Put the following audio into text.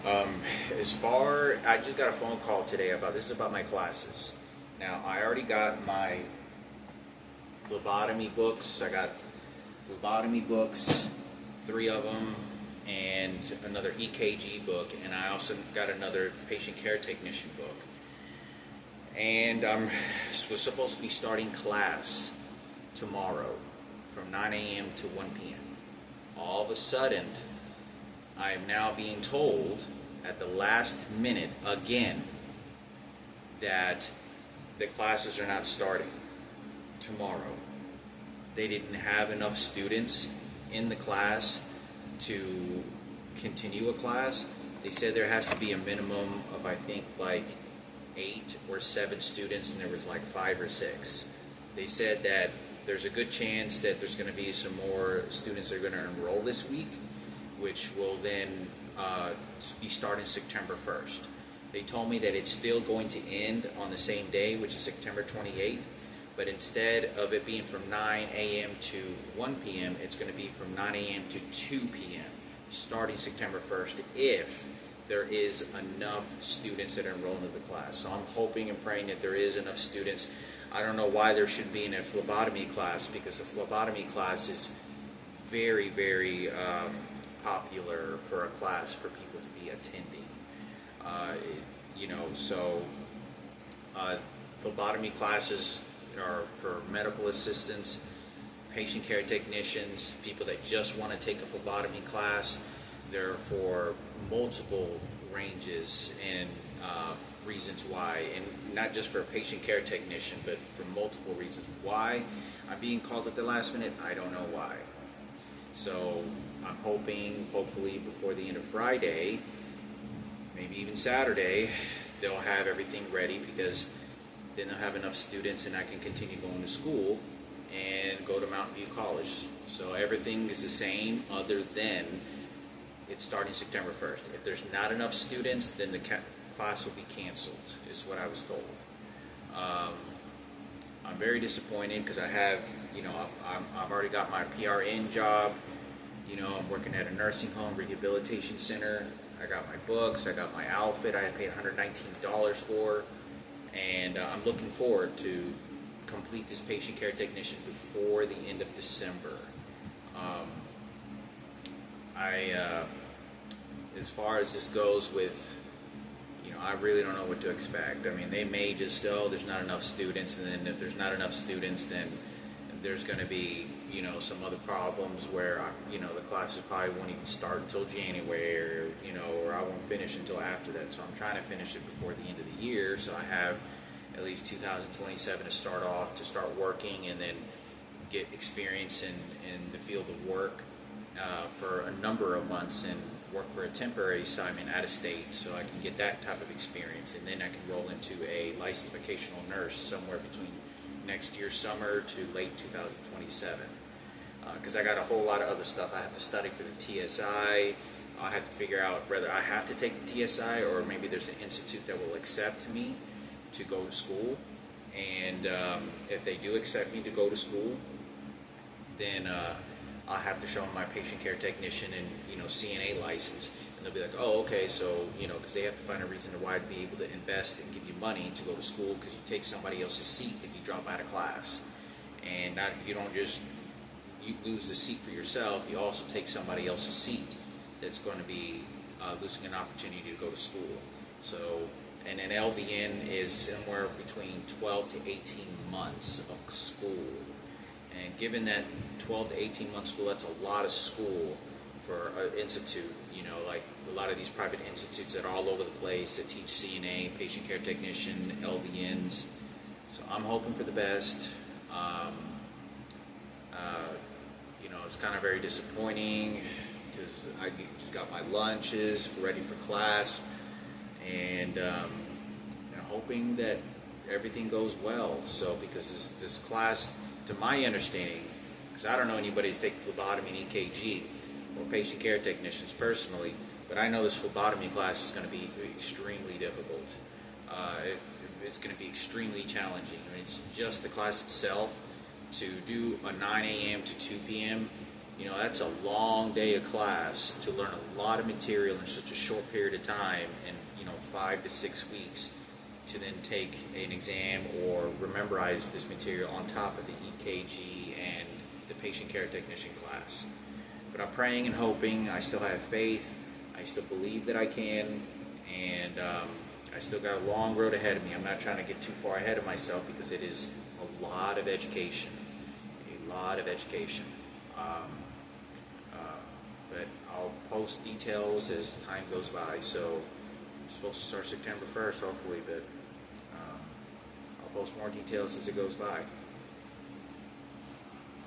Um, I just got a phone call today about this is about my classes. Now, I already got my phlebotomy books. I got phlebotomy books, three of them, and another EKG book, and I also got another patient care technician book. And was supposed to be starting class tomorrow from 9 a.m. to 1 p.m. All of a sudden, I am now being told at the last minute again that the classes are not starting tomorrow. They didn't have enough students in the class to continue a class. They said there has to be a minimum of, I think, like 8 or 7 students, and there was like 5 or 6. They said that there's a good chance that there's going to be some more students that are going to enroll this week, which will then be starting September 1st. They told me that it's still going to end on the same day, which is September 28th, but instead of it being from 9 a.m. to 1 p.m., it's going to be from 9 a.m. to 2 p.m. starting September 1st, if there is enough students that are enrolled into the class. So I'm hoping and praying that there is enough students. I don't know why there should be in a phlebotomy class, because the phlebotomy class is very, very popular for a class for people to be attending. Phlebotomy classes are for medical assistants, patient care technicians, people that just want to take a phlebotomy class. They're for multiple ranges and reasons why, and not just for a patient care technician, but for multiple reasons. Why I'm being called at the last minute, I don't know why. So I'm hopefully before the end of Friday, maybe even Saturday, they'll have everything ready, because then they'll have enough students and I can continue going to school and go to Mountain View College. So everything is the same, other than it's starting September 1st. If there's not enough students, then the class will be canceled, is what I was told. I'm very disappointed, because I've already got my PRN job. I'm working at a nursing home rehabilitation center. I got my books, I got my outfit I had paid $119 for, and I'm looking forward to complete this patient care technician before the end of December. As far as this goes with, I really don't know what to expect. I mean, they may just say, oh, there's not enough students, and then if there's not enough students, then there's going to be, some other problems where, the classes probably won't even start until January, or I won't finish until after that. So I'm trying to finish it before the end of the year, so I have at least 2027 to start working, and then get experience in the field of work for a number of months, and work for a temporary assignment out of state, so I can get that type of experience, and then I can roll into a licensed vocational nurse somewhere between next year summer to late 2027. Because I got a whole lot of other stuff I have to study for the TSI. I have to figure out whether I have to take the TSI, or maybe there's an institute that will accept me to go to school. And if they do accept me to go to school, then I'll have to show them my patient care technician and CNA license, and they'll be like, oh, okay, so because they have to find a reason to why to be able to invest and give you money to go to school, because you take somebody else's seat if you drop out of class, and you don't just lose the seat for yourself, you also take somebody else's seat that's going to be losing an opportunity to go to school. So, and an LVN is somewhere between 12 to 18 months of school. And given that 12 to 18 month school, that's a lot of school for an institute, like a lot of these private institutes that are all over the place that teach CNA, patient care technician, LVNs. So I'm hoping for the best. It's kind of very disappointing, because I just got my lunches ready for class, and hoping that everything goes well. So, because this class, to my understanding, because I don't know anybody who's taking phlebotomy and EKG or patient care technicians personally, but I know this phlebotomy class is going to be extremely difficult. It's going to be extremely challenging. I mean, it's just the class itself. To do a 9 a.m. to 2 p.m. You know, that's a long day of class to learn a lot of material in such a short period of time, in 5 to 6 weeks, to then take an exam or memorize this material on top of the EKG and the patient care technician class. But I'm praying and hoping. I still have faith. I still believe that I can, and I still got a long road ahead of me. I'm not trying to get too far ahead of myself because it is a lot of education, but I'll post details as time goes by. So I'm supposed to start September 1st, hopefully, but I'll post more details as it goes by.